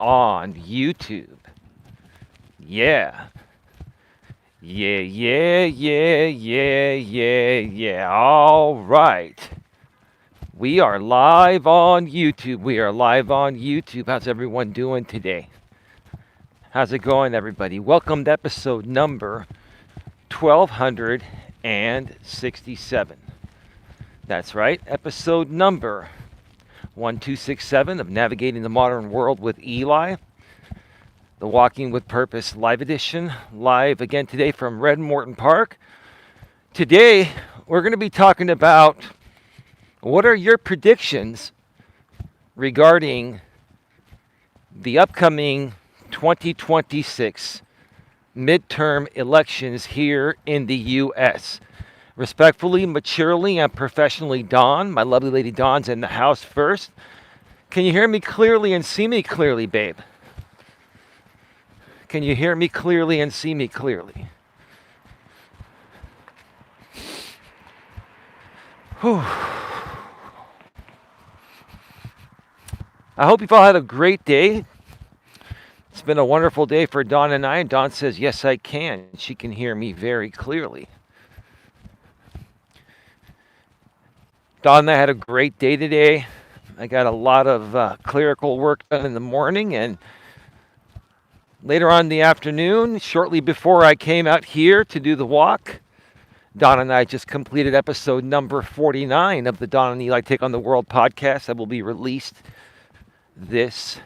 on YouTube. Yeah. Yeah. All right. We are live on YouTube. How's everyone doing today? How's it going, everybody? Welcome to episode number 1267. That's right, episode number 1267 of Navigating the Modern World with Eli, the Walking with Purpose live edition. Live again today from Red Morton Park. Today, we're going to be talking about what are your predictions regarding the upcoming 2026 midterm elections here in the U.S. Respectfully, maturely, and professionally, Dawn. My lovely lady Dawn's in the house first. Can you hear me clearly and see me clearly, babe? Can you hear me clearly and see me clearly? Whew. I hope you've all had a great day. It's been a wonderful day for Dawn and I, and Dawn says, yes, I can. She can hear me very clearly. Dawn and I had a great day today. I got a lot of clerical work done in the morning, and later on in the afternoon, shortly before I came out here to do the walk, Dawn and I just completed episode number 49 of the Dawn and Eli Take on the World podcast that will be released this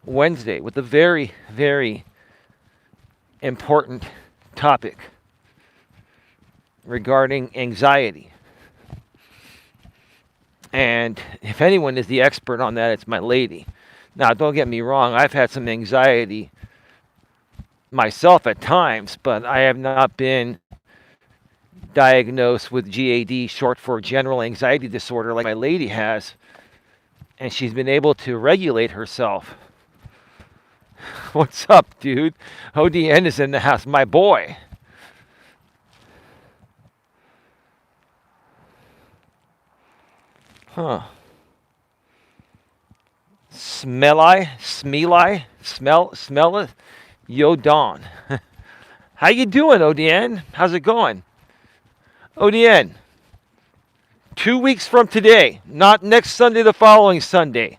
Wednesday with a very, very important topic regarding anxiety. And if anyone is the expert on that, it's my lady. Now, don't get me wrong, I've had some anxiety myself at times, but I have not been diagnosed with GAD, short for general anxiety disorder, like my lady has. And she's been able to regulate herself. What's up, dude? ODN is in the house. My boy. Huh. Smell it. Yo, Dawn. How you doing, ODN? How's it going? ODN, 2 weeks from today, not next Sunday, the following Sunday,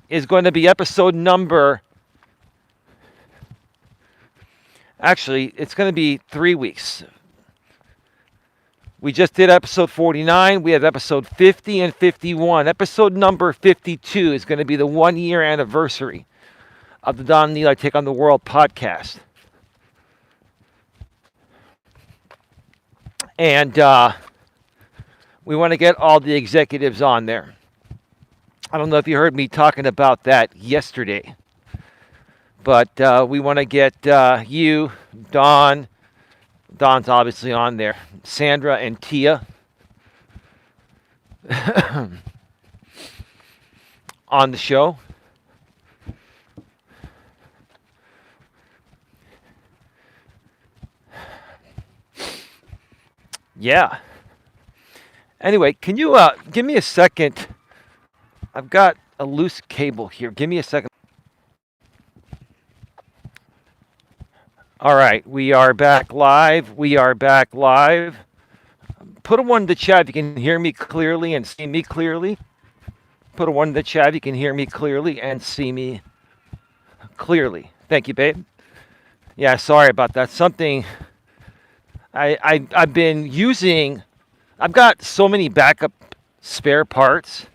is going to be episode number... Actually, it's going to be 3 weeks. We just did episode 49. We have episode 50 and 51. Episode number 52 is going to be the 1-year anniversary of the Don and Eli Take on the World podcast. And we want to get all the executives on there. I don't know if you heard me talking about that yesterday. But we want to get you, Dawn. Dawn's obviously on there. Sandra and Tia on the show. Yeah. Anyway, can you give me a second? I've got a loose cable here. Give me a second. All right, we are back live. Put a 1 in the chat if you can hear me clearly and see me clearly. Put a 1 in the chat if you can hear me clearly and see me clearly. Thank you, babe. Yeah, sorry about that. Something I've been using. I've got so many backup spare parts.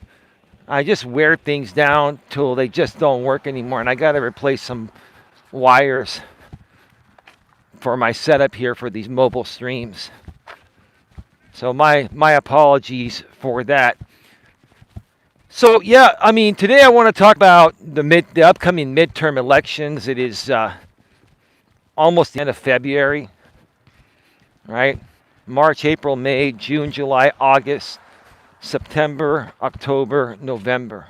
I just wear things down till they just don't work anymore, and I got to replace some wires for my setup here for these mobile streams. So my apologies for that. So yeah, I mean, today I want to talk about the upcoming midterm elections. It is almost the end of February, right? March, April, May, June, July, August, September, October, November,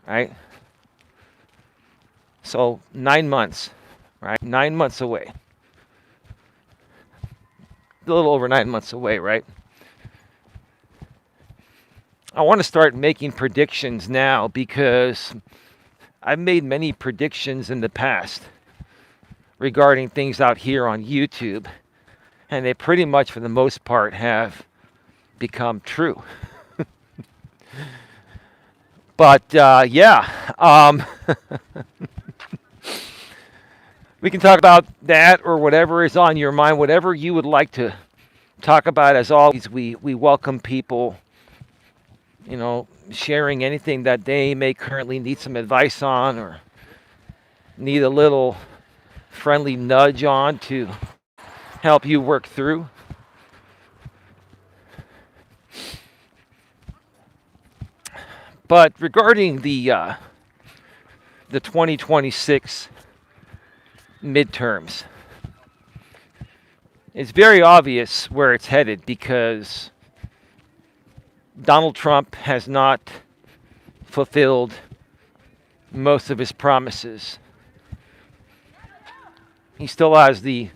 right? So 9 months. Right, 9 months away. A little over 9 months away, right? I want to start making predictions now because I've made many predictions in the past regarding things out here on YouTube, and they pretty much, for the most part, have become true. But yeah, we can talk about that or whatever is on your mind, whatever you would like to talk about. As always, we welcome people, sharing anything that they may currently need some advice on or need a little friendly nudge on to help you work through. But regarding the 2026 midterms, it's very obvious where it's headed because Donald Trump has not fulfilled most of his promises. He still has the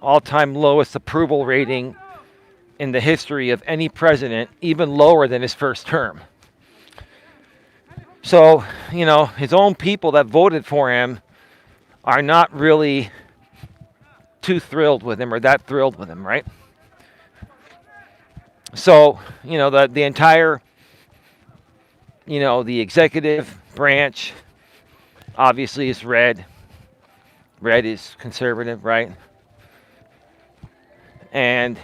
all-time lowest approval rating in the history of any president, even lower than his first term. So, his own people that voted for him are not really too thrilled with him or that thrilled with him, right? So, the entire, the executive branch obviously is red. Red is conservative, right? And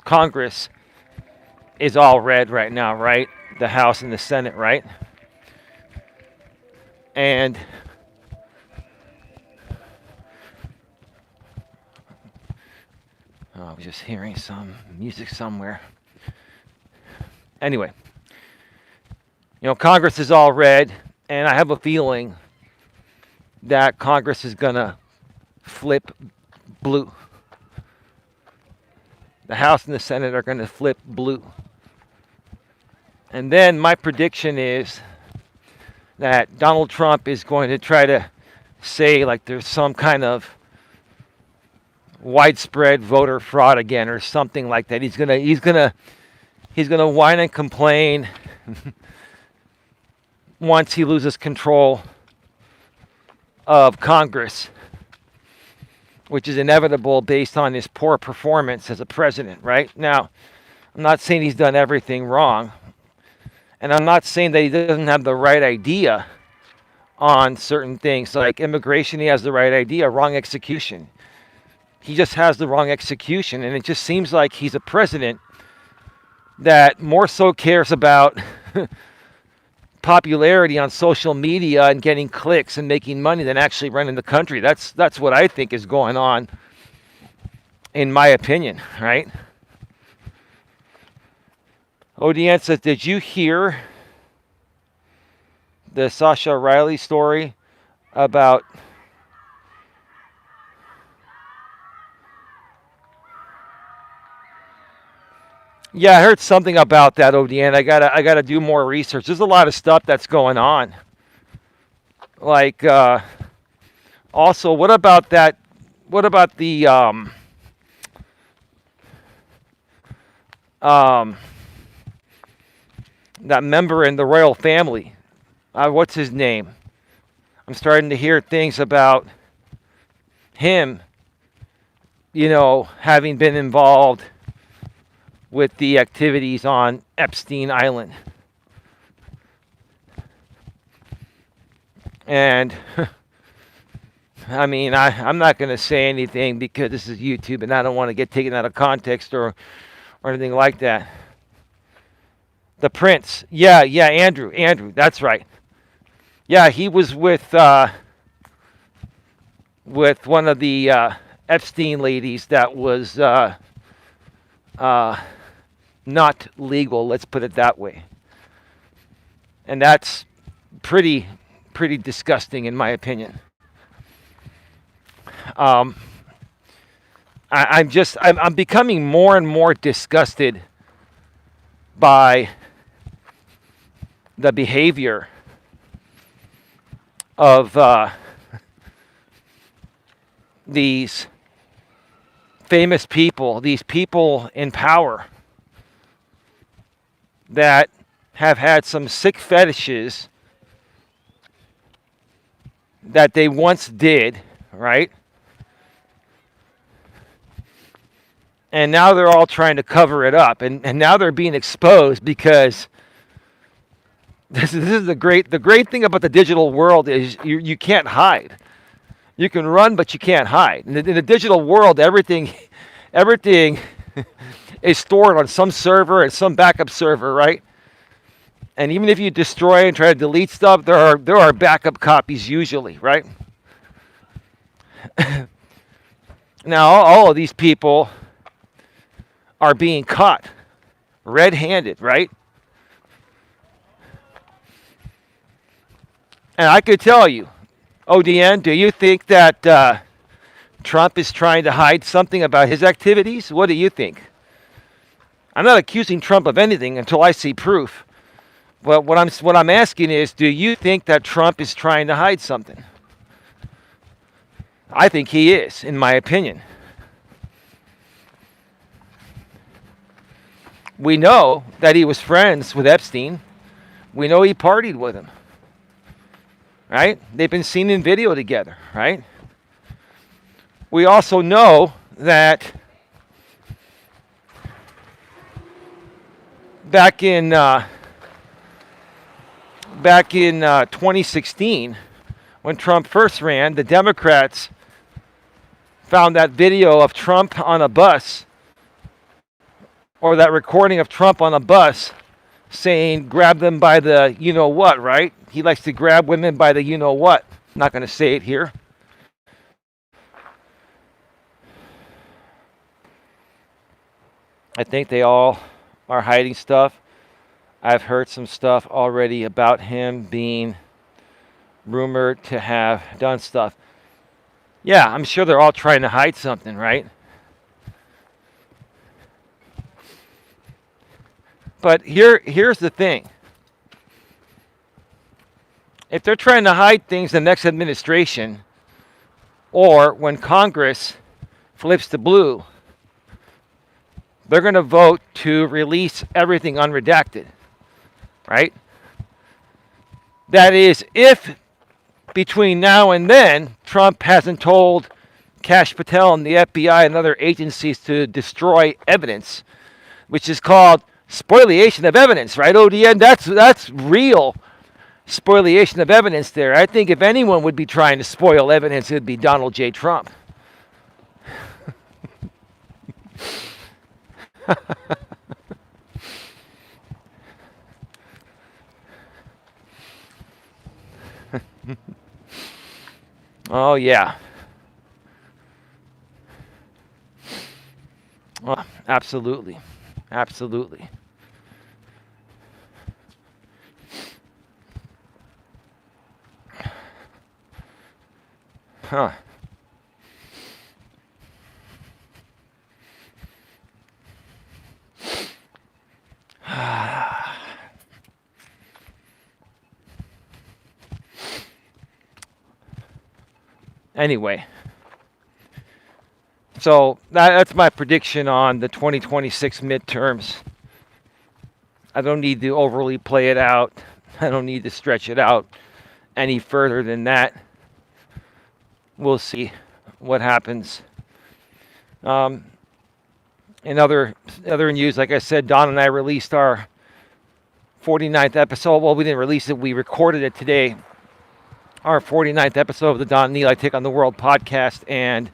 Congress is all red right now, right? The House and the Senate, right? And I was just hearing some music somewhere. Anyway, Congress is all red, and I have a feeling that Congress is going to flip blue. The House and the Senate are going to flip blue. And then my prediction is that Donald Trump is going to try to say like there's some kind of widespread voter fraud again or something like that. He's gonna whine and complain once he loses control of Congress, which is inevitable based on his poor performance as a president, right? Now, I'm not saying he's done everything wrong, and I'm not saying that he doesn't have the right idea on certain things. Like immigration, he has the right idea, wrong execution. He just has the wrong execution, and it just seems like he's a president that more so cares about popularity on social media and getting clicks and making money than actually running the country. That's what I think is going on, in my opinion, right? ODN says, did you hear the Sasha Riley story about Yeah, I heard something about that, ODN. I gotta do more research. There's a lot of stuff that's going on. Like also, what about that? What about the that member in the royal family? What's his name? I'm starting to hear things about him, having been involved with the activities on Epstein Island. And I mean, I'm not going to say anything because this is YouTube and I don't want to get taken out of context or anything like that. The prince. Yeah, Andrew, that's right. Yeah, he was with one of the Epstein ladies that was not legal, let's put it that way. And that's pretty disgusting in my opinion. I'm becoming more and more disgusted by the behavior of these famous people, these people in power that have had some sick fetishes that they once did, right? And now they're all trying to cover it up. And now they're being exposed because this is the great thing about the digital world is you can't hide. You can run, but you can't hide. In the digital world, everything is stored on some server and some backup server, right? And even if you destroy and try to delete stuff, there are backup copies usually, right? Now, all of these people are being caught red-handed, right? And I could tell you, ODN, do you think that Trump is trying to hide something about his activities? What do you think? I'm not accusing Trump of anything until I see proof. But what I'm asking is, do you think that Trump is trying to hide something? I think he is, in my opinion. We know that he was friends with Epstein. We know he partied with him. Right? They've been seen in video together, right? We also know that back in 2016, when Trump first ran, the Democrats found that video of Trump on a bus, or that recording of Trump on a bus, saying, grab them by the you-know-what, right? He likes to grab women by the you-know-what. I'm not going to say it here. I think they all are hiding stuff. I've heard some stuff already about him being rumored to have done stuff. Yeah, I'm sure they're all trying to hide something, right? But here's the thing. If they're trying to hide things in the next administration, or when Congress flips to blue, they're going to vote to release everything unredacted, right? That is, if between now and then Trump hasn't told Kash Patel and the FBI and other agencies to destroy evidence, which is called spoliation of evidence, right, ODN? That's real spoliation of evidence there. I think if anyone would be trying to spoil evidence, it would be Donald J. Trump. Oh, yeah. Oh, absolutely. Absolutely. Huh. Anyway, so that's my prediction on the 2026 midterms. I don't need to overly play it out. I don't need to stretch it out any further than that. We'll see what happens. In other news, like I said, Don and I released our 49th episode. Well, we didn't release it. We recorded it today. Our 49th episode of the Don and Eli Take on the World podcast. And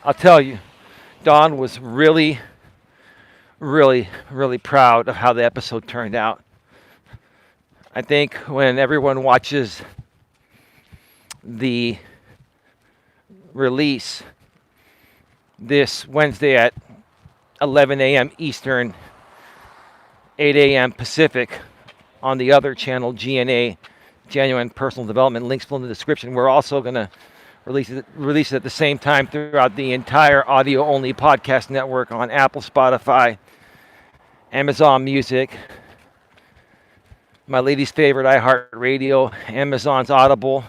I'll tell you, Don was really, really, really proud of how the episode turned out. I think when everyone watches the release this Wednesday at 11 a.m. Eastern, 8 a.m. Pacific, on the other channel, GNA, Genuine Personal Development, links below in the description. We're also going to release it at the same time throughout the entire audio-only podcast network on Apple, Spotify, Amazon Music, my lady's favorite, iHeartRadio, Amazon's Audible,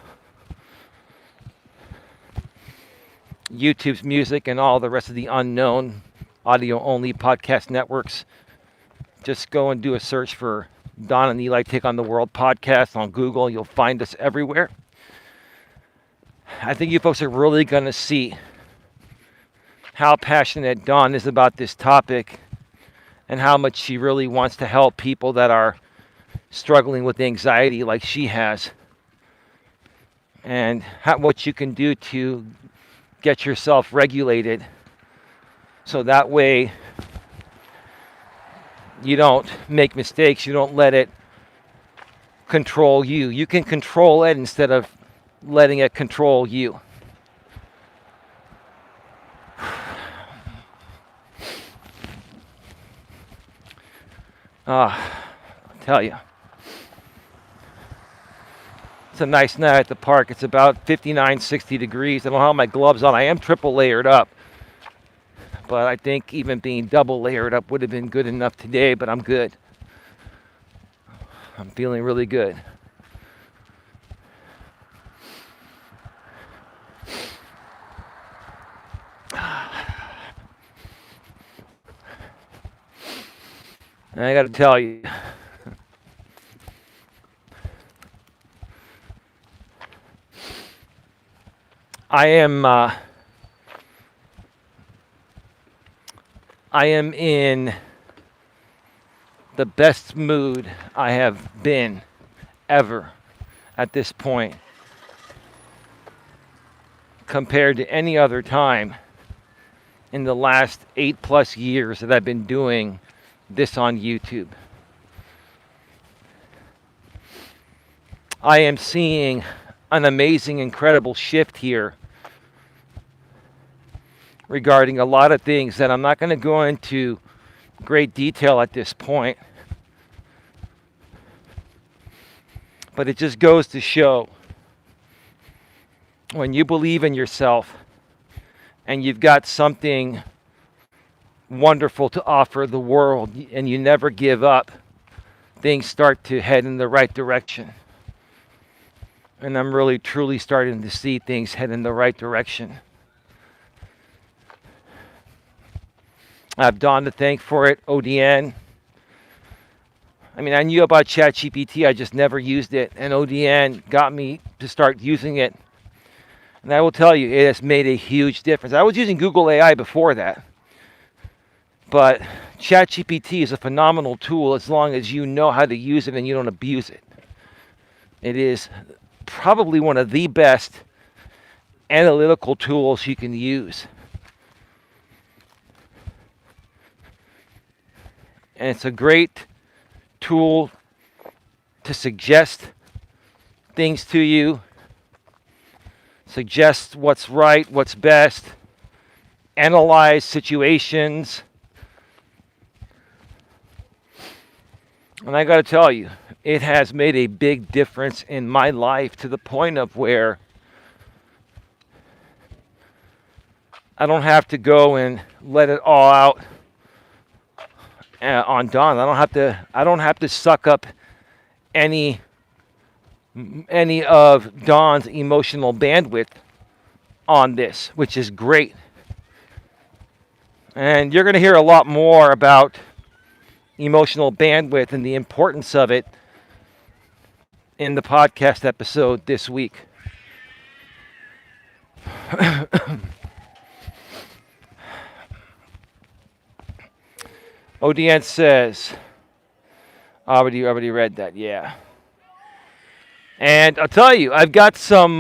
YouTube's Music, and all the rest of the unknown audio-only podcast networks Just go and do a search for Don and Eli Take on the World podcast on Google. You'll find us everywhere. I think you folks are really going to see how passionate Dawn is about this topic and how much she really wants to help people that are struggling with anxiety like she has, and what you can do to get yourself regulated so that way you don't make mistakes, you don't let it control you. You can control it instead of letting it control you. I'll tell you. It's a nice night at the park. It's about 59, 60 degrees. I don't have my gloves on. I am triple layered up. But I think even being double layered up would have been good enough today, but I'm good. I'm feeling really good. And I got to tell you, I am in the best mood I have been ever at this point compared to any other time in the last 8+ years that I've been doing this on YouTube. I am seeing an amazing, incredible shift here regarding a lot of things that I'm not going to go into great detail at this point. But it just goes to show when you believe in yourself and you've got something wonderful to offer the world and you never give up, things start to head in the right direction. And I'm really truly starting to see things head in the right direction. I have Dawn to thank for it, ODN. I mean, I knew about ChatGPT, I just never used it. And ODN got me to start using it. And I will tell you, it has made a huge difference. I was using Google AI before that. But ChatGPT is a phenomenal tool as long as you know how to use it and you don't abuse it. It is probably one of the best analytical tools you can use. And it's a great tool to suggest things to you, suggest what's right, what's best, analyze situations. And I got to tell you, it has made a big difference in my life to the point of where I don't have to go and let it all out on Dawn. I don't have to suck up any of Dawn's emotional bandwidth on this, which is great. And you're going to hear a lot more about emotional bandwidth and the importance of it in the podcast episode this week. ODN says, already read that, yeah. And I'll tell you, I've got some,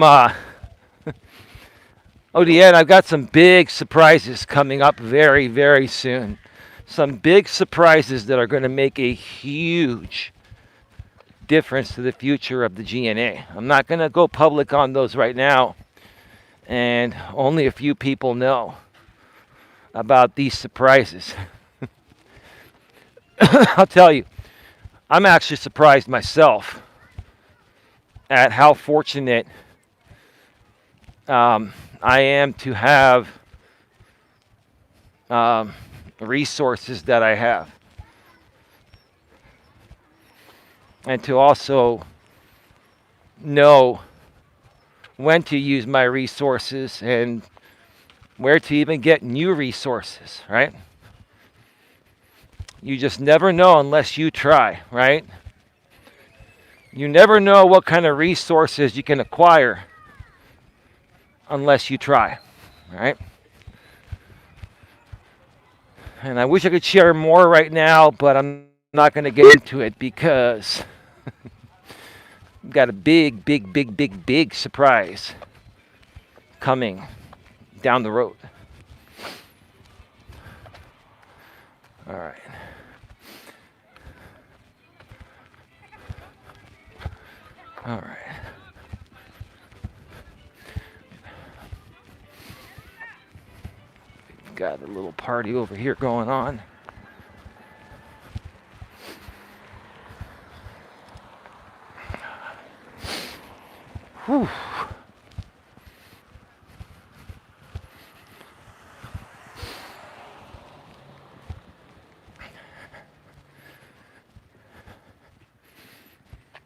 ODN, I've got some big surprises coming up very, very soon. Some big surprises that are going to make a huge difference to the future of the GNA. I'm not going to go public on those right now. And only a few people know about these surprises. I'll tell you, I'm actually surprised myself at how fortunate I am to have resources that I have. And to also know when to use my resources and where to even get new resources, right? You just never know unless you try, right? You never know what kind of resources you can acquire unless you try, right? And I wish I could share more right now, but I'm not going to get into it because we've got a big surprise coming down the road. All right. All right. We've got a little party over here going on. Whew.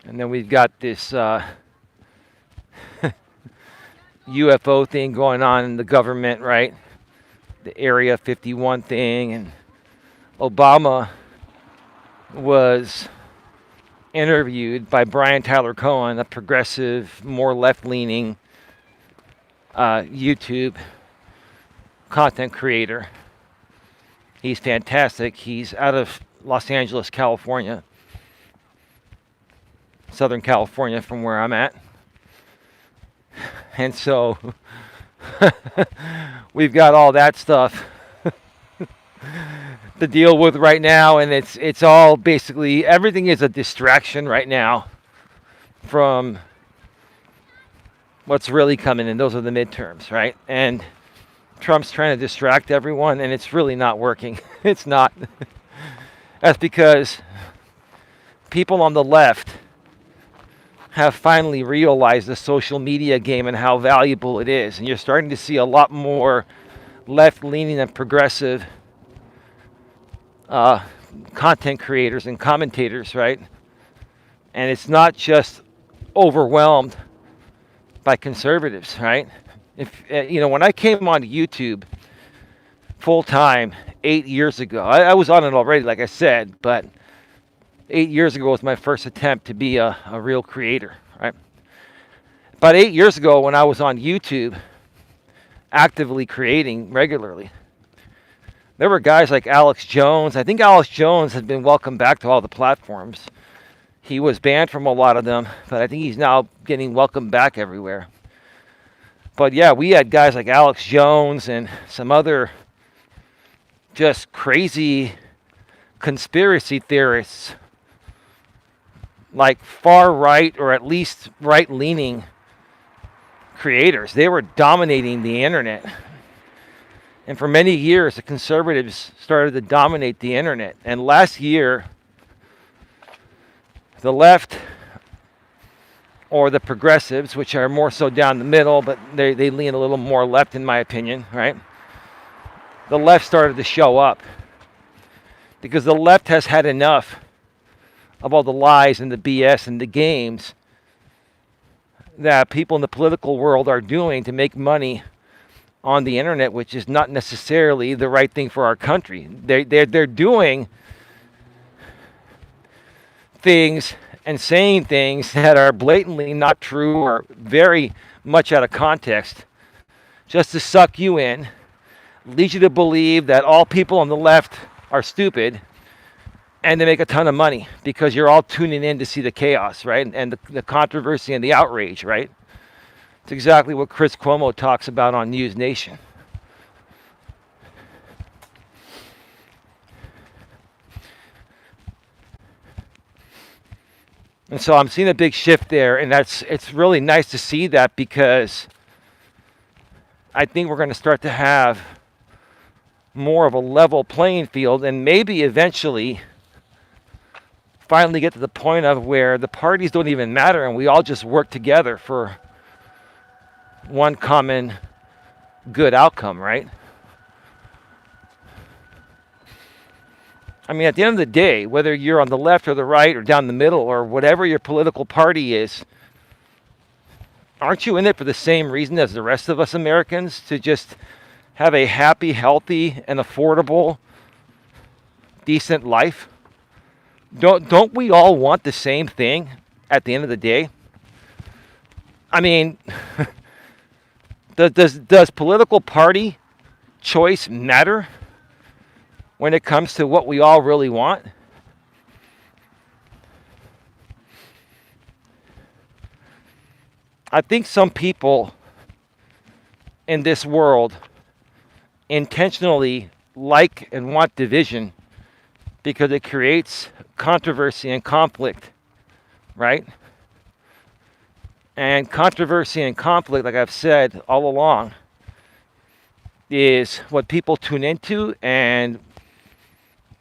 And then we've got this UFO thing going on in the government, right? The Area 51 thing. And Obama was interviewed by Brian Tyler Cohen, a progressive, more left-leaning YouTube content creator. He's fantastic. He's out of Los Angeles, California. Southern California from where I'm at. And so we've got all that stuff to deal with right now, and it's all basically everything is a distraction right now from what's really coming, and those are the midterms, right? And Trump's trying to distract everyone, and it's really not working. It's not. That's because people on the left have finally realized the social media game and how valuable it is. And you're starting to see a lot more left-leaning and progressive content creators and commentators, right? And it's not just overwhelmed by conservatives, right? If when I came on YouTube full-time 8 years ago, I was on it already, like I said, but 8 years ago was my first attempt to be a real creator, right? About 8 years ago when I was on YouTube, actively creating regularly, there were guys like Alex Jones. I think Alex Jones has been welcomed back to all the platforms. He was banned from a lot of them, but I think he's now getting welcomed back everywhere. But yeah, we had guys like Alex Jones and some other just crazy conspiracy theorists, like far right or at least right-leaning creators. They were dominating the internet. And for many years, the conservatives started to dominate the internet. And last year, the left, or the progressives, which are more so down the middle, but they lean a little more left in my opinion, right? The left started to show up because the left has had enough of all the lies and the BS and the games that people in the political world are doing to make money on the internet, which is not necessarily the right thing for our country. They're doing things and saying things that are blatantly not true or very much out of context, just to suck you in, lead you to believe that all people on the left are stupid, and they make a ton of money because you're all tuning in to see the chaos, right? And the controversy and the outrage, right? It's exactly what Chris Cuomo talks about on News Nation. And so I'm seeing a big shift there, and it's really nice to see that because I think we're going to start to have more of a level playing field, and maybe eventually finally get to the point of where the parties don't even matter and we all just work together for one common good outcome, right? I mean, at the end of the day, whether you're on the left or the right or down the middle or whatever your political party is, aren't you in it for the same reason as the rest of us Americans? To just have a happy, healthy, and affordable, decent life? Don't we all want the same thing at the end of the day? I mean, does political party choice matter when it comes to what we all really want? I think some people in this world intentionally like and want division because it creates controversy and conflict, right? And controversy and conflict, like I've said all along, is what people tune into, and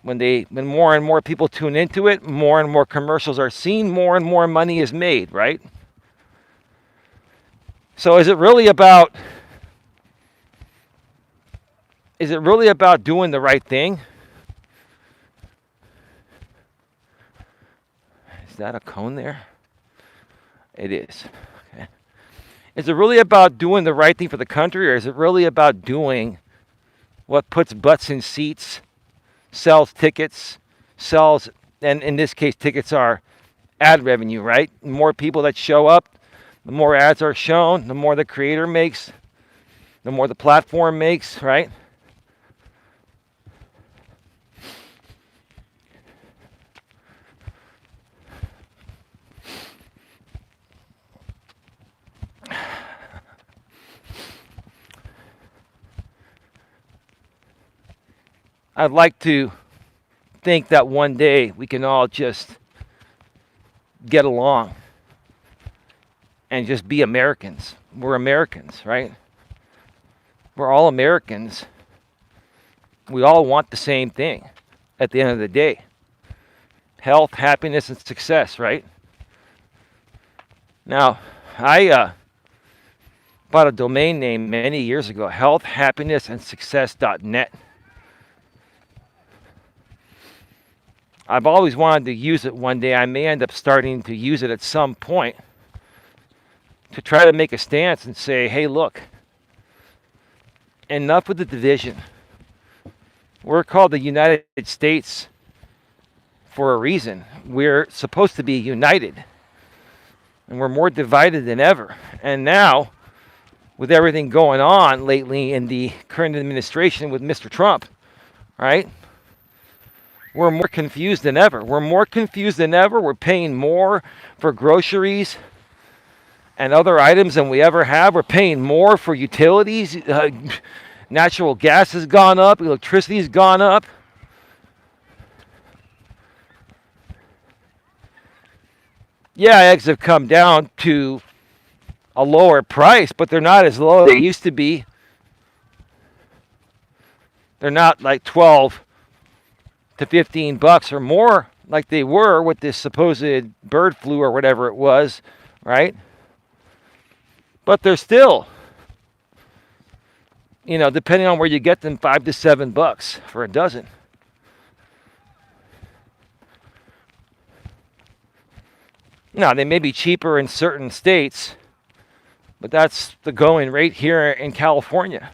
when more and more people tune into it, more and more commercials are seen, more and more money is made, right? So is it really about doing the right thing? Is that a cone there? It is. Okay. Is it really about doing the right thing for the country, or is it really about doing what puts butts in seats, sells tickets, and in this case, tickets are ad revenue, right? The more people that show up, the more ads are shown, the more the creator makes, the more the platform makes, right? I'd like to think that one day we can all just get along and just be Americans. We're Americans, right? We're all Americans. We all want the same thing at the end of the day. Health, happiness, and success, right? Now, I bought a domain name many years ago, healthhappinessandsuccess.net. I've always wanted to use it one day. I may end up starting to use it at some point to try to make a stance and say, hey, look, enough with the division. We're called the United States for a reason. We're supposed to be united, and we're more divided than ever. And now, with everything going on lately in the current administration with Mr. Trump, right? We're more confused than ever. We're paying more for groceries and other items than we ever have. We're paying more for utilities. Natural gas has gone up. Electricity has gone up. Yeah, eggs have come down to a lower price, but they're not as low as they used to be. They're not like 12 to 15 bucks or more like they were with this supposed bird flu or whatever it was, right? But they're still, depending on where you get them, $5 to $7 for a dozen. Now, they may be cheaper in certain states, but that's the going rate here in California.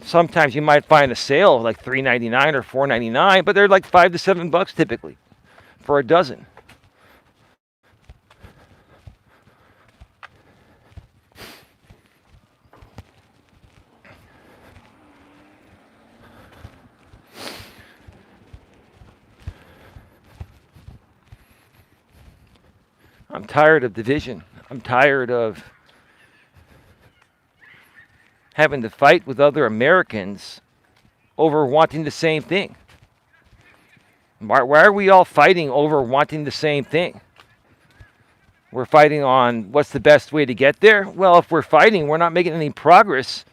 Sometimes you might find a sale like $3.99 or $4.99, but they're like $5 to $7 typically for a dozen. I'm tired of division. I'm tired of having to fight with other Americans over wanting the same thing. Why are we all fighting over wanting the same thing? We're fighting on what's the best way to get there? Well, if we're fighting, we're not making any progress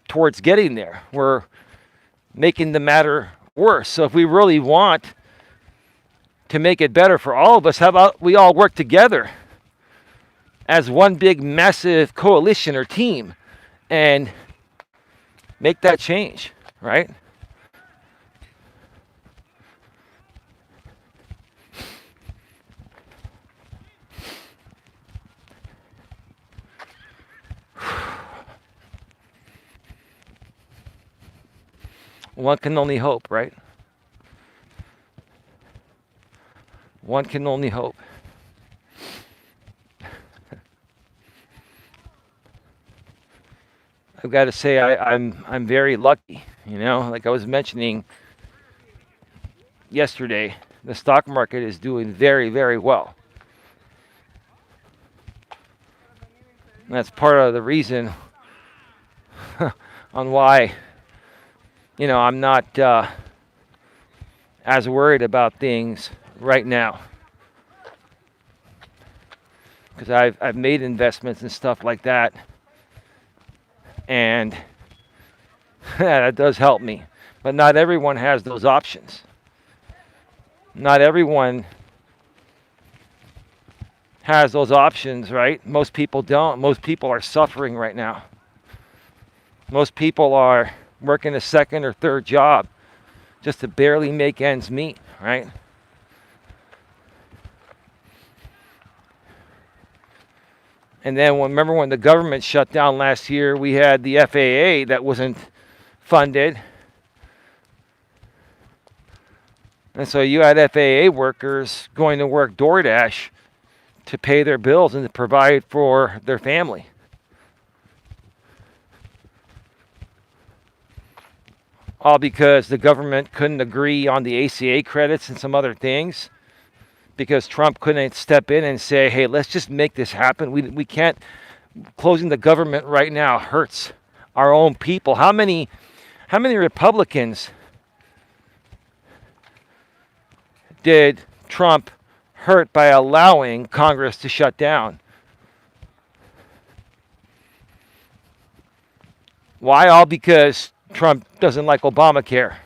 towards getting there. We're making the matter worse. So if we really want to make it better for all of us, how about we all work together as one big massive coalition or team and make that change, right? One can only hope, right? One can only hope. I've got to say I'm very lucky. Like I was mentioning yesterday, the stock market is doing very, very well. And that's part of the reason on why I'm not as worried about things right now, because I've made investments and stuff like that, and that does help me. But not everyone has those options. Not everyone has those options, right? Most people don't. Most people are suffering right now. Most people are working a second or third job just to barely make ends meet, right? And then remember when the government shut down last year, we had the FAA that wasn't funded. And so you had FAA workers going to work DoorDash to pay their bills and to provide for their family. All because the government couldn't agree on the ACA credits and some other things, because Trump couldn't step in and say, hey, let's just make this happen. We can't. Closing the government right now hurts our own people. How many Republicans did Trump hurt by allowing Congress to shut down? Why? All because Trump doesn't like Obamacare.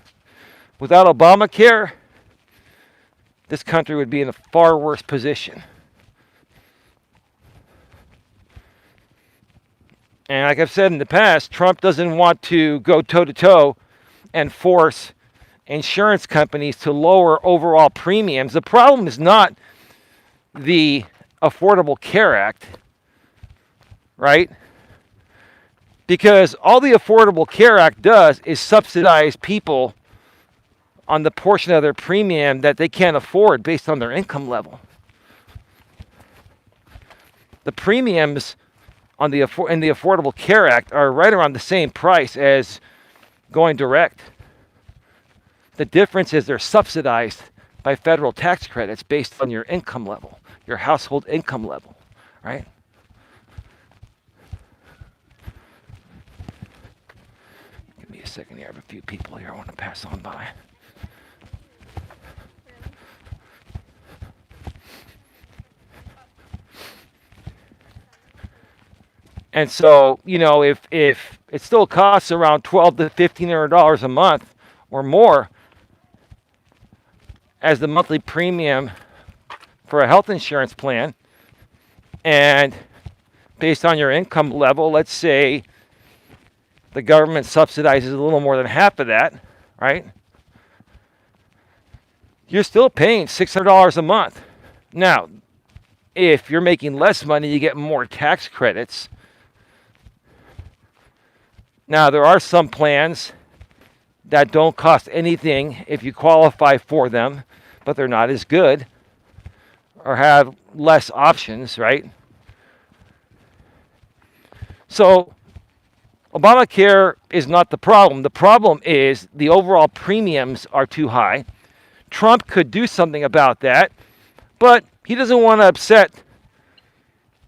Without Obamacare, this country would be in a far worse position. And like I've said in the past, Trump doesn't want to go toe-to-toe and force insurance companies to lower overall premiums. The problem is not the Affordable Care Act, right? Because all the Affordable Care Act does is subsidize people on the portion of their premium that they can't afford based on their income level. The premiums in the Affordable Care Act are right around the same price as going direct. The difference is they're subsidized by federal tax credits based on your income level, your household income level, right? Give me a second here. I have a few people here I want to pass on by. And so, if it still costs around $1,200 to $1,500 a month or more as the monthly premium for a health insurance plan, and based on your income level, let's say the government subsidizes a little more than half of that, right? You're still paying $600 a month. Now, if you're making less money, you get more tax credits. Now, there are some plans that don't cost anything if you qualify for them, but they're not as good or have less options, right? So, Obamacare is not the problem. The problem is the overall premiums are too high. Trump could do something about that, but he doesn't want to upset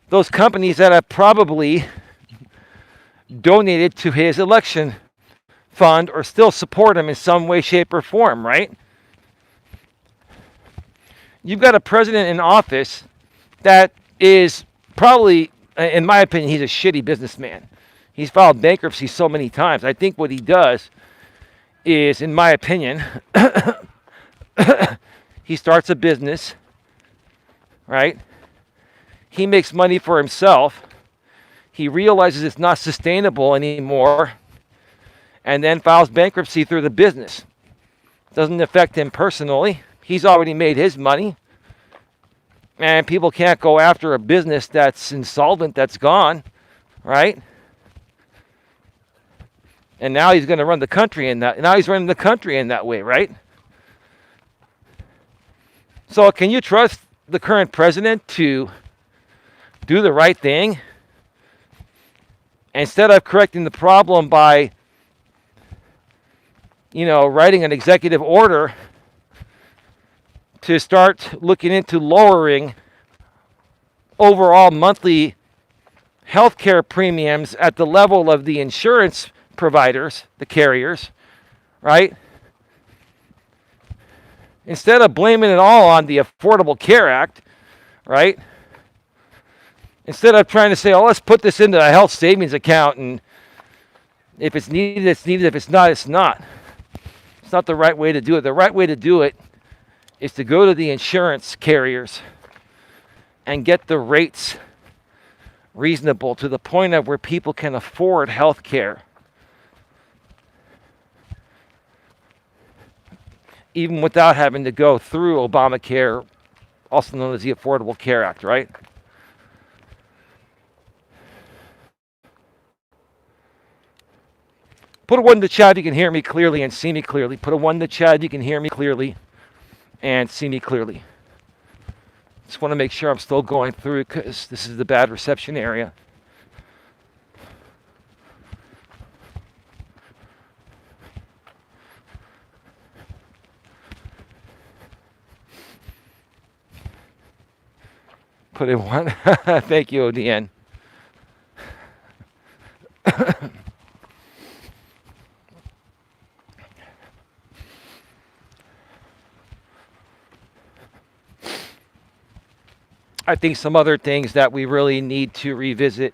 those companies that have probably donated to his election fund or still support him in some way, shape, or form, right? You've got a president in office that is probably, in my opinion, he's a shitty businessman. He's filed bankruptcy so many times. I think what he does is, in my opinion, he starts a business, right? He makes money for himself. He realizes it's not sustainable anymore, and then files bankruptcy through the business. Doesn't affect him personally. He's already made his money. And people can't go after a business that's insolvent, that's gone, right? And now he's going to run the country in that. Now he's running the country in that way, right? So can you trust the current president to do the right thing? Instead of correcting the problem by, writing an executive order to start looking into lowering overall monthly healthcare premiums at the level of the insurance providers, the carriers, right? Instead of blaming it all on the Affordable Care Act, right? Instead of trying to say, oh, let's put this into a health savings account, and if it's needed, it's needed. If it's not, it's not. It's not the right way to do it. The right way to do it is to go to the insurance carriers and get the rates reasonable to the point of where people can afford health care, even without having to go through Obamacare, also known as the Affordable Care Act, right? Put a 1 in the chat if you can hear me clearly and see me clearly. Put a 1 in the chat if you can hear me clearly and see me clearly. Just want to make sure I'm still going through because this is the bad reception area. Put in 1. Thank you, ODN. I think some other things that we really need to revisit.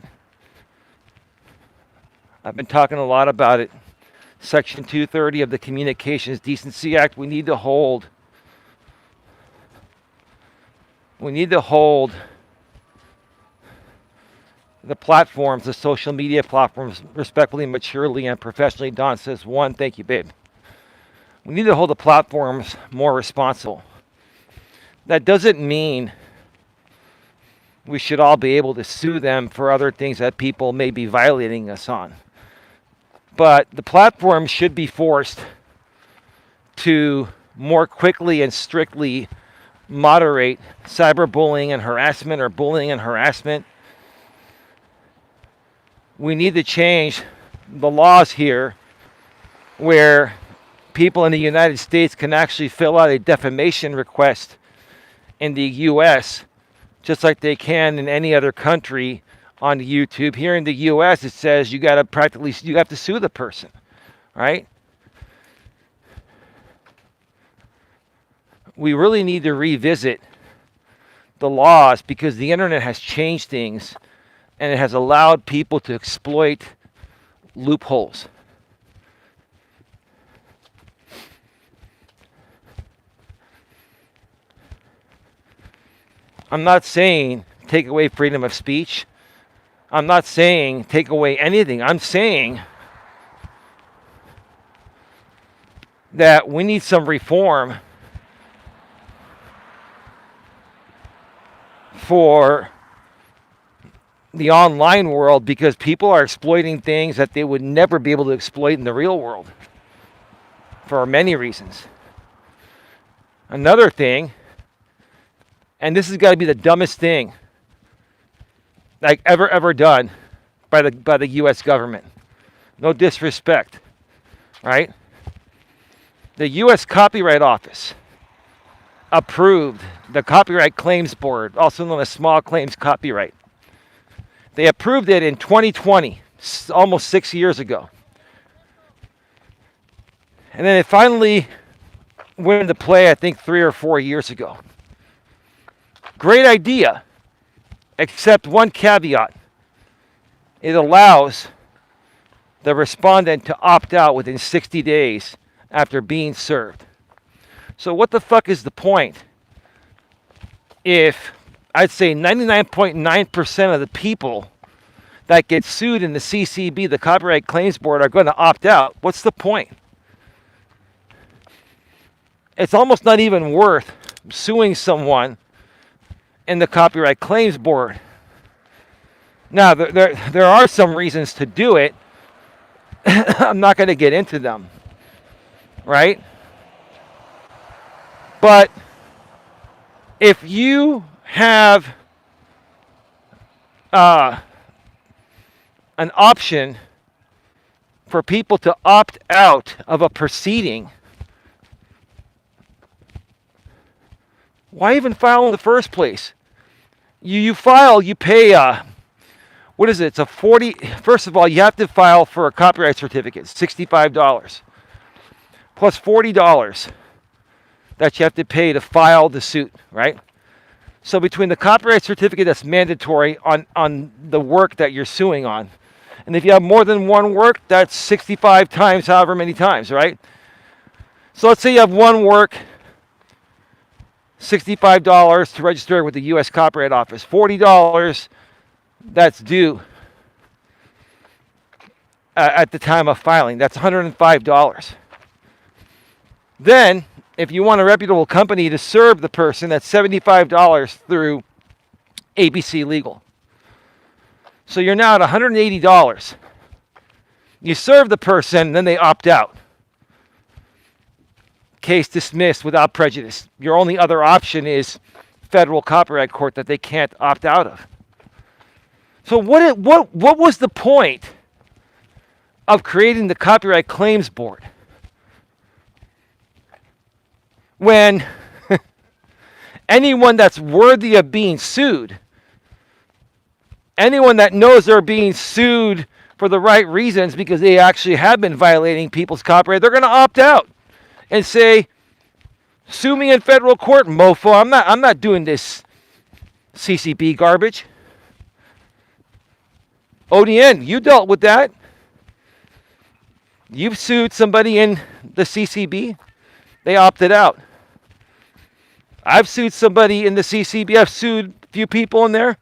I've been talking a lot about it. Section 230 of the Communications Decency Act. We need to hold the platforms, the social media platforms, respectfully, maturely, and professionally. Don says 1. Thank you, babe. We need to hold the platforms more responsible. That doesn't mean we should all be able to sue them for other things that people may be violating us on. But the platform should be forced to more quickly and strictly moderate cyberbullying and harassment, or bullying and harassment. We need to change the laws here where people in the United States can actually fill out a defamation request in the U.S. just like they can in any other country on YouTube. Here in the U.S., it says you have to sue the person, right? We really need to revisit the laws because the internet has changed things and it has allowed people to exploit loopholes. I'm not saying take away freedom of speech. I'm not saying take away anything. I'm saying that we need some reform for the online world because people are exploiting things that they would never be able to exploit in the real world for many reasons. Another thing, and this has got to be the dumbest thing like ever done by the U.S. government. No disrespect, right? The U.S. Copyright Office approved the Copyright Claims Board, also known as Small Claims Copyright. They approved it in 2020, almost 6 years ago. And then it finally went into play, I think, 3 or 4 years ago. Great idea, except one caveat. It allows the respondent to opt out within 60 days after being served. So what the fuck is the point if I'd say 99.9% of the people that get sued in the CCB, the Copyright Claims Board, are going to opt out? What's the point? It's almost not even worth suing someone in the Copyright Claims Board. Now, there are some reasons to do it. I'm not going to get into them, right? But If you have uh, an option for people to opt out of a proceeding, why even file in the first place? You file, you pay, what is it? It's a 40, first of all, you have to file for a copyright certificate, $65, plus $40 that you have to pay to file the suit, right? So between the copyright certificate that's mandatory on the work that you're suing on, and if you have more than one work, that's 65 times however many times, right? So let's say you have one work, $65 to register with the U.S. Copyright Office, $40 that's due at the time of filing. That's $105. Then, if you want a reputable company to serve the person, that's $75 through ABC Legal. So you're now at $180. You serve the person, then they opt out. Case dismissed without prejudice. Your only other option is federal copyright court that they can't opt out of. So what was the point of creating the Copyright Claims Board when anyone that's worthy of being sued, anyone that knows they're being sued for the right reasons because they actually have been violating people's copyright, they're going to opt out and say, sue me in federal court, mofo. I'm not doing this CCB garbage. ODN, you dealt with that. You've sued somebody in the CCB. They opted out. I've sued somebody in the CCB. I've sued a few people in there.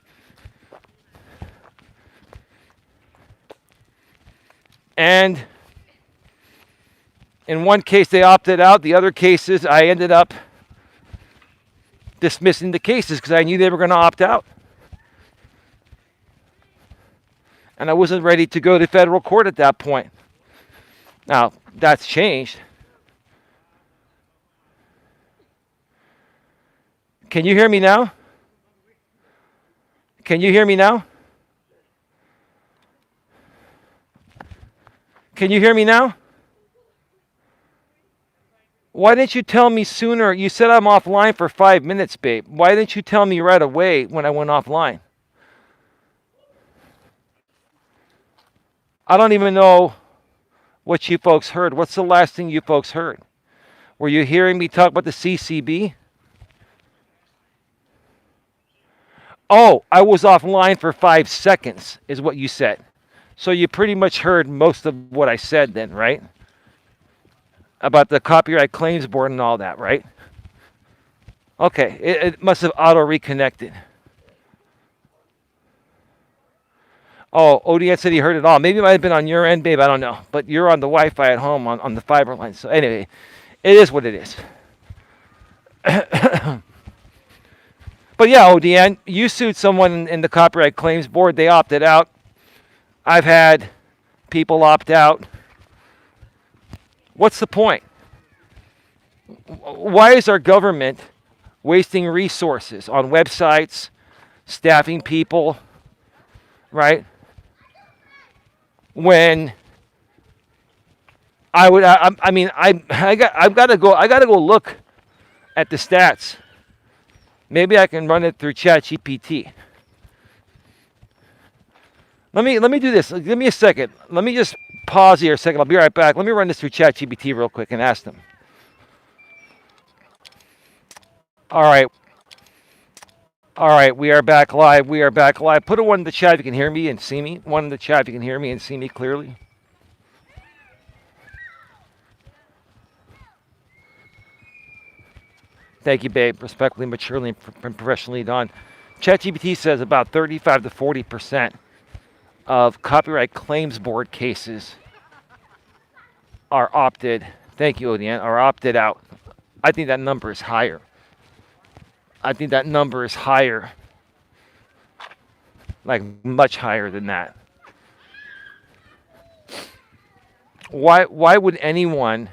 And in one case, they opted out. The other cases, I ended up dismissing the cases because I knew they were going to opt out. And I wasn't ready to go to federal court at that point. Now, that's changed. Can you hear me now? Can you hear me now? Can you hear me now? Why didn't you tell me sooner? You said I'm offline for 5 minutes, babe. Why didn't you tell me right away when I went offline? I don't even know what you folks heard. What's the last thing you folks heard? Were you hearing me talk about the CCB? Oh, I was offline for 5 seconds, is what you said. So you pretty much heard most of what I said then, right? About the Copyright Claims Board and all that, right? Okay, it must have auto-reconnected. Oh, ODN said he heard it all. Maybe it might have been on your end, babe. I don't know. But you're on the Wi-Fi at home on the fiber line. So anyway, it is what it is. But yeah, ODN, you sued someone in the Copyright Claims Board. They opted out. I've had people opt out. What's the point? Why is our government wasting resources on websites, staffing people, right? When I've got to go look at the stats. Maybe I can run it through ChatGPT. Let me do this. Give me a second. Let me just pause here a second. I'll be right back. Let me run this through ChatGPT real quick and ask them. All right. All right, we are back live. We are back live. Put a one in the chat if you can hear me and see me. One in the chat if you can hear me and see me clearly. Thank you, babe. Respectfully, maturely, and professionally done. ChatGPT says about 35 to 40% of Copyright Claims Board cases are opted. Thank you, Odian. Are opted out. I think that number is higher. I think that number is higher, like much higher than that. Why would anyone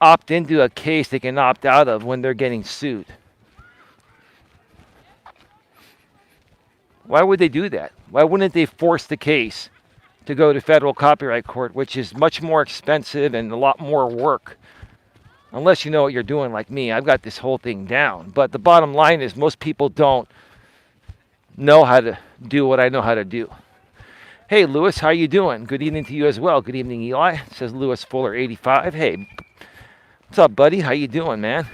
opt into a case they can opt out of when they're getting sued. Why would they do that? Why wouldn't they force the case to go to federal copyright court, which is much more expensive and a lot more work? Unless you know what you're doing like me. I've got this whole thing down. But the bottom line is most people don't know how to do what I know how to do. Hey, Lewis, how you doing? Good evening to you as well. Good evening, Eli. Says Lewis Fuller 85. Hey, what's up, buddy? How you doing, man?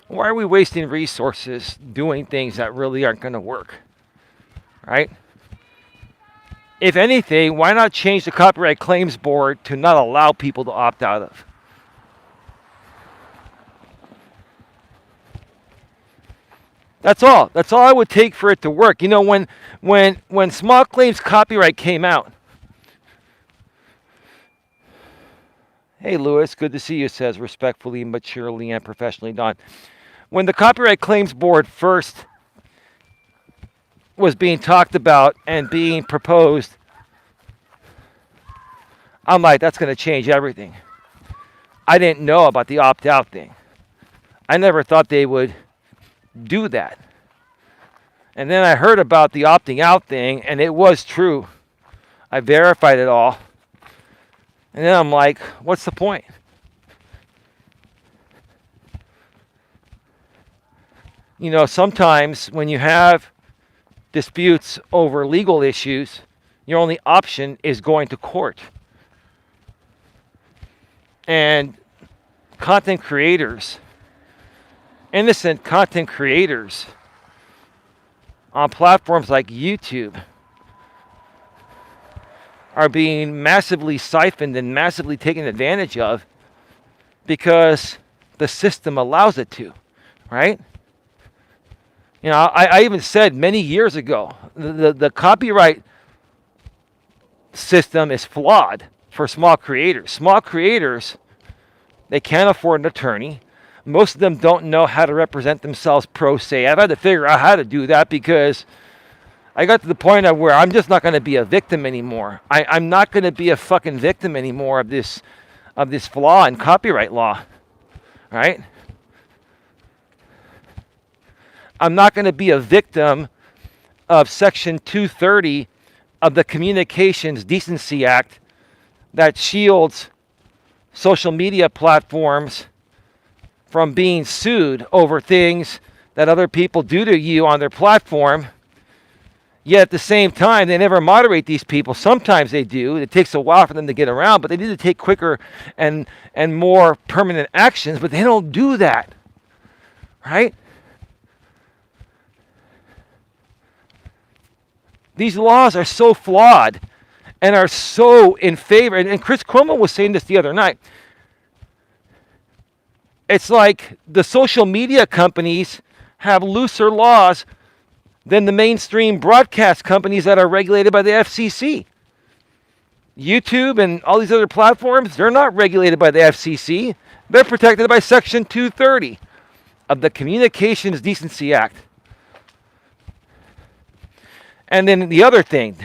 Why are we wasting resources doing things that really aren't going to work? Right? If anything, why not change the Copyright Claims Board to not allow people to opt out of? That's all. That's all I would take for it to work. You know, when small claims copyright came out. Hey, Lewis, good to see you, says respectfully, maturely, and professionally done. When the Copyright Claims Board first was being talked about and being proposed, I'm like, that's going to change everything. I didn't know about the opt-out thing. I never thought they would do that. And then I heard about the opting out thing, and it was true. I verified it all. And then I'm like, what's the point? You know, sometimes when you have disputes over legal issues, your only option is going to court. And content creators, innocent content creators on platforms like YouTube are being massively siphoned and massively taken advantage of because the system allows it to, right? You know, I even said many years ago, the copyright system is flawed for small creators. Small creators, they can't afford an attorney. Most of them don't know how to represent themselves pro se. I've had to figure out how to do that because I got to the point of where I'm just not going to be a victim anymore. I'm not going to be a fucking victim anymore of this flaw in copyright law, right? I'm not going to be a victim of Section 230 of the Communications Decency Act that shields social media platforms from being sued over things that other people do to you on their platform. Yet at the same time, they never moderate these people. Sometimes they do. It takes a while for them to get around, but they need to take quicker and more permanent actions, but they don't do that, right? These laws are so flawed and are so in favor. And Chris Cuomo was saying this the other night. It's like the social media companies have looser laws than the mainstream broadcast companies that are regulated by the FCC. YouTube and all these other platforms, they're not regulated by the FCC. They're protected by Section 230 of the Communications Decency Act. And then the other thing,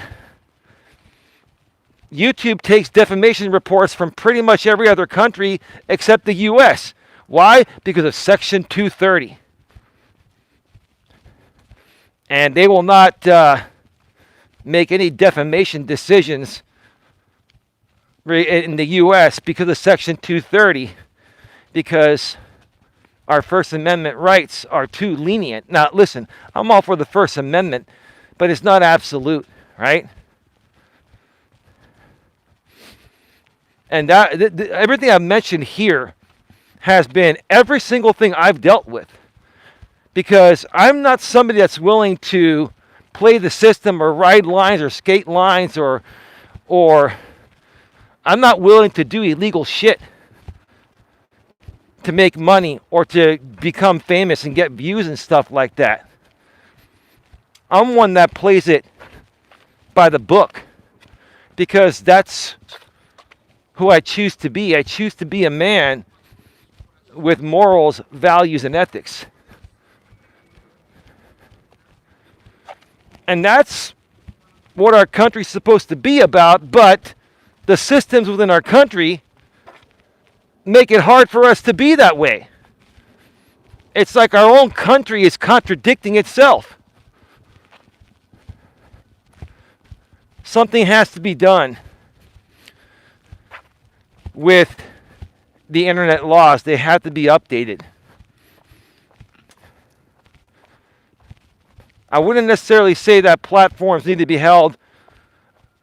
YouTube takes defamation reports from pretty much every other country except the U.S. Why? Because of Section 230. And they will not make any defamation decisions in the U.S. because of Section 230, because our First Amendment rights are too lenient. Now, listen, I'm all for the First Amendment, but it's not absolute, right? And that everything I've mentioned here has been every single thing I've dealt with. Because I'm not somebody that's willing to play the system or ride lines or skate lines or I'm not willing to do illegal shit to make money or to become famous and get views and stuff like that. I'm one that plays it by the book because that's who I choose to be. I choose to be a man with morals, values, and ethics. And that's what our country's supposed to be about, but the systems within our country make it hard for us to be that way. It's like our own country is contradicting itself. Something has to be done with the internet laws. They have to be updated. I wouldn't necessarily say that platforms need to be held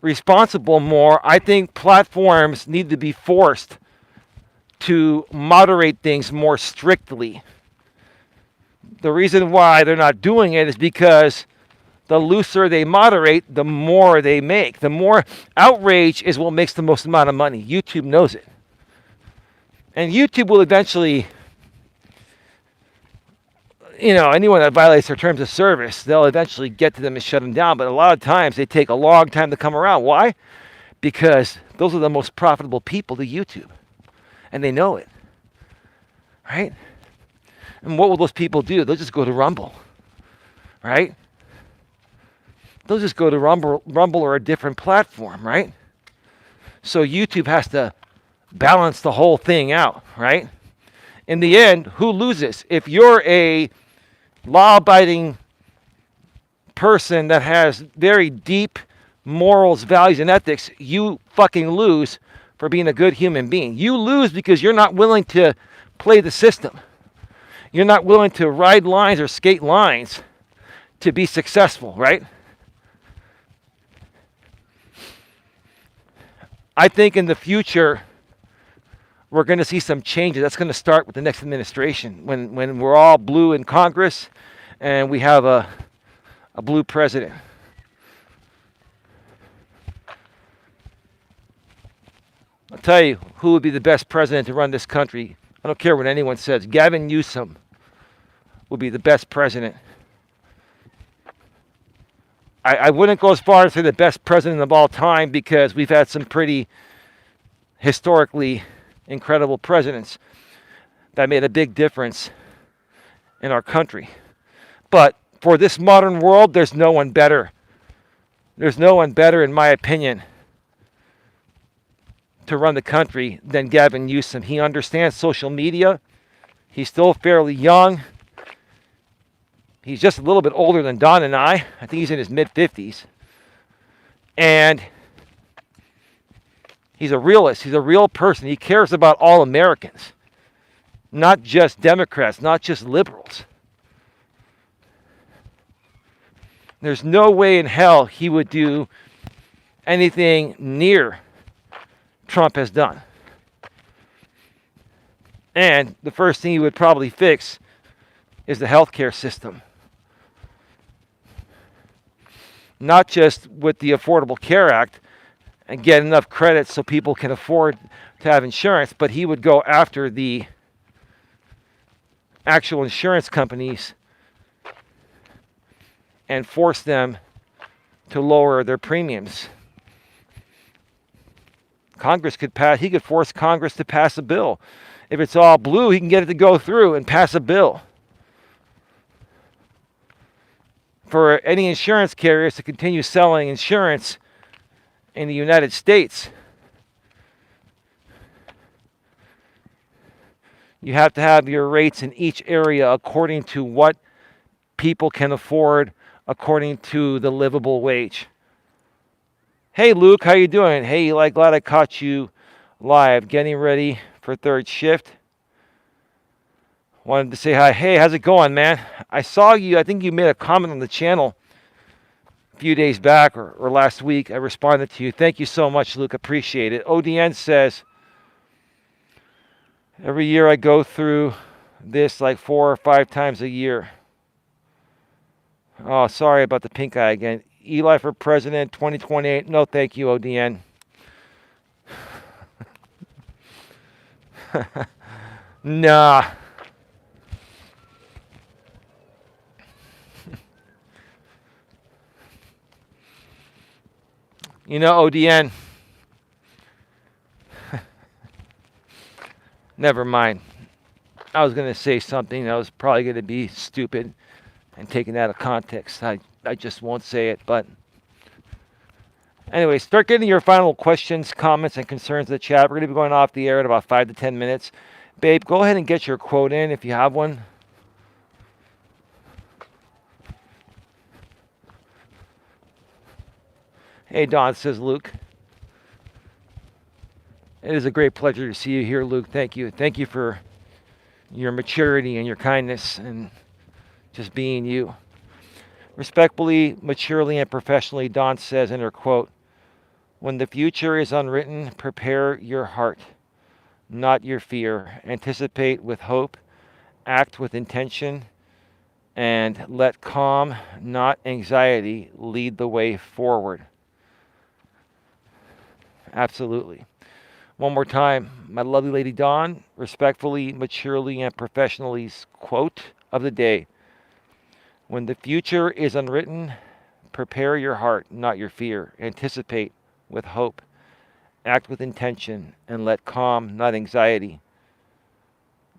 responsible more. I think platforms need to be forced to moderate things more strictly. The reason why they're not doing it is because the looser they moderate, the more they make. The more outrage is what makes the most amount of money. YouTube knows it. And YouTube will eventually, anyone that violates their terms of service, they'll eventually get to them and shut them down. But a lot of times they take a long time to come around. Why? Because those are the most profitable people to YouTube. And they know it. Right? And what will those people do? They'll just go to Rumble. Right? They'll just go to Rumble or a different platform, right? So YouTube has to balance the whole thing out, right? In the end, who loses? If you're a law-abiding person that has very deep morals, values, and ethics, you fucking lose for being a good human being. You lose because you're not willing to play the system. You're not willing to ride lines or skate lines to be successful, right? I think in the future, we're going to see some changes. That's going to start with the next administration. When we're all blue in Congress and we have a blue president. I'll tell you who would be the best president to run this country. I don't care what anyone says. Gavin Newsom would be the best president. I wouldn't go as far as say the best president of all time because we've had some pretty historically incredible presidents that made a big difference in our country. But for this modern world, there's no one better. There's no one better, in my opinion, to run the country than Gavin Newsom. He understands social media. He's still fairly young. He's just a little bit older than Don and I. I think he's in his mid-50s. And he's a realist. He's a real person. He cares about all Americans, not just Democrats, not just liberals. There's no way in hell he would do anything near Trump has done. And the first thing he would probably fix is the healthcare system. Not just with the Affordable Care Act and get enough credits so people can afford to have insurance, but he would go after the actual insurance companies and force them to lower their premiums. He could force Congress to pass a bill. If it's all blue, he can get it to go through and pass a bill for any insurance carriers to continue selling insurance in the United States. You have to have your rates in each area according to what people can afford, according to the livable wage. Hey Luke, how you doing? Hey Eli, glad I caught you live. Getting ready for third shift. Wanted to say hi. Hey, how's it going, man? I saw you. I think you made a comment on the channel a few days back or last week. I responded to you. Thank you so much, Luke. Appreciate it. ODN says, every year I go through this like 4 or 5 times a year. Oh, sorry about the pink eye again. Eli for president 2028. No, thank you, ODN. Nah. You know, ODN, Never mind. I was going to say something that was probably going to be stupid and taken out of context. I just won't say it. But anyway, start getting your final questions, comments, and concerns in the chat. We're going to be going off the air in about 5 to 10 minutes. Babe, go ahead and get your quote in if you have one. Hey, Don, says Luke. It is a great pleasure to see you here, Luke. Thank you. Thank you for your maturity and your kindness and just being you. Respectfully, maturely, and professionally, Dawn says in her quote, "When the future is unwritten, prepare your heart, not your fear. Anticipate with hope, act with intention, and let calm, not anxiety, lead the way forward." Absolutely. One more time, my lovely lady Dawn, respectfully, maturely, and professionally's quote of the day. When the future is unwritten, prepare your heart, not your fear. Anticipate with hope, act with intention, and let calm, not anxiety,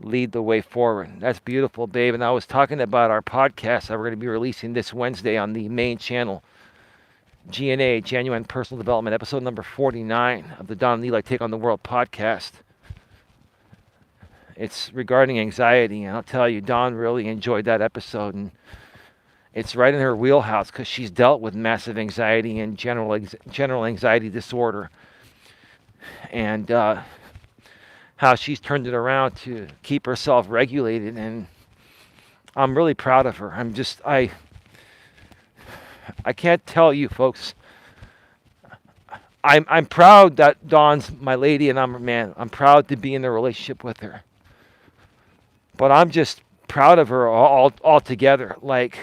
lead the way forward. That's beautiful, babe. And I was talking about our podcast that we're going to be releasing this Wednesday on the main channel. GNA, Genuine Personal Development, episode number 49 of the Don and Eli Take on the World podcast. It's regarding anxiety, and I'll tell you, Dawn really enjoyed that episode, and it's right in her wheelhouse because she's dealt with massive anxiety and general anxiety disorder, and how she's turned it around to keep herself regulated, and I'm really proud of her. I can't tell you, folks. I'm proud that Dawn's my lady and I'm her man. I'm proud to be in a relationship with her. But I'm just proud of her all together. Like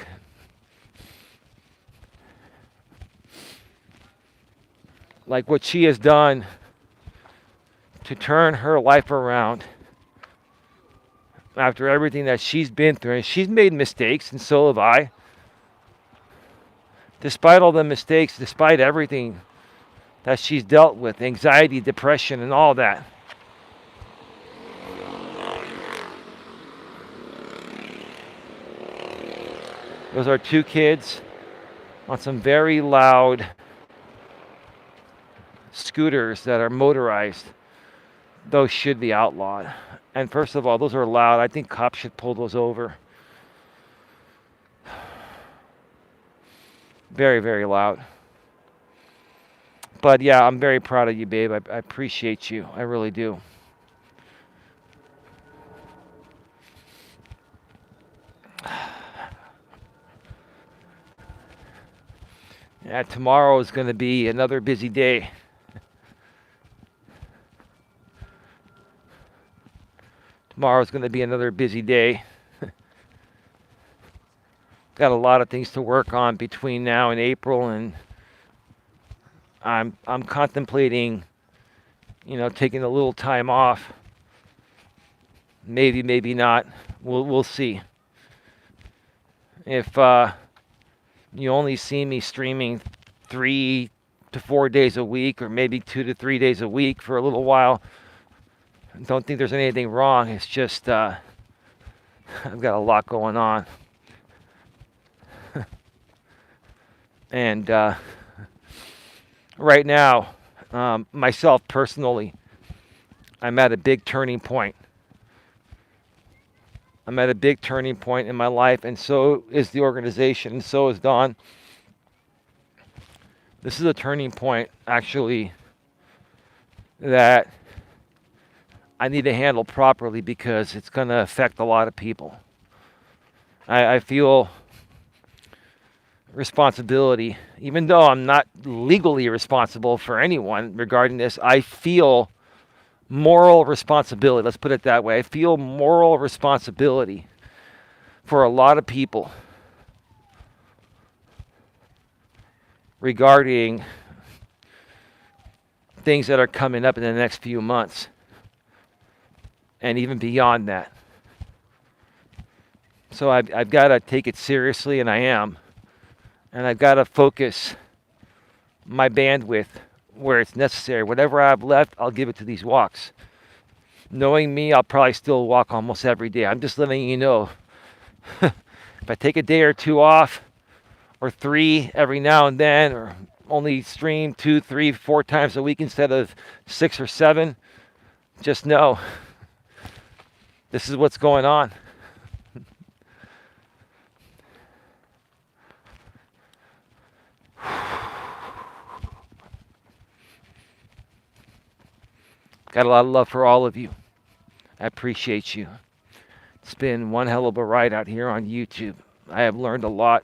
what she has done to turn her life around after everything that she's been through. And she's made mistakes, and so have I. Despite all the mistakes, despite everything that she's dealt with, anxiety, depression, and all that. Those are two kids on some very loud scooters that are motorized. Those should be outlawed. And first of all, those are loud. I think cops should pull those over. Very, very loud. But yeah, I'm very proud of you, babe. I appreciate you. I really do. Yeah, tomorrow is going to be another busy day. Tomorrow's going to be another busy day. Got a lot of things to work on between now and April, and I'm contemplating, taking a little time off. Maybe not. We'll see. If you only see me streaming 3 to 4 days a week, or maybe 2 to 3 days a week for a little while, don't think there's anything wrong. It's just I've got a lot going on. And right now, myself personally, I'm at a big turning point. I'm at a big turning point in my life, and so is the organization, and so is Dawn. This is a turning point, actually, that I need to handle properly because it's going to affect a lot of people. I feel responsibility, even though I'm not legally responsible for anyone regarding this. I feel moral responsibility. Let's put it that way. I feel moral responsibility for a lot of people regarding things that are coming up in the next few months and even beyond that. So I've got to take it seriously, and I am. And I've got to focus my bandwidth where it's necessary. Whatever I have left, I'll give it to these walks. Knowing me, I'll probably still walk almost every day. I'm just letting you know. If I take a day or two off, or 3 every now and then, or only stream 2, 3, 4 times a week instead of 6 or 7, just know this is what's going on. Got a lot of love for all of you. I appreciate you. It's been one hell of a ride out here on YouTube. I have learned a lot.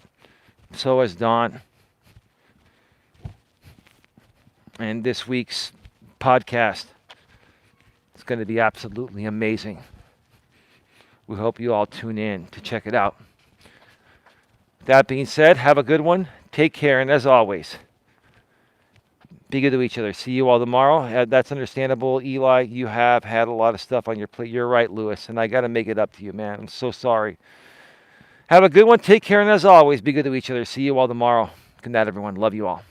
So has Dawn. And this week's podcast is going to be absolutely amazing. We hope you all tune in to check it out. That being said, have a good one. Take care. And as always, be good to each other. See you all tomorrow. That's understandable. Eli, you have had a lot of stuff on your plate. You're right, Lewis. And I got to make it up to you, man. I'm so sorry. Have a good one. Take care. And as always, be good to each other. See you all tomorrow. Good night, everyone. Love you all.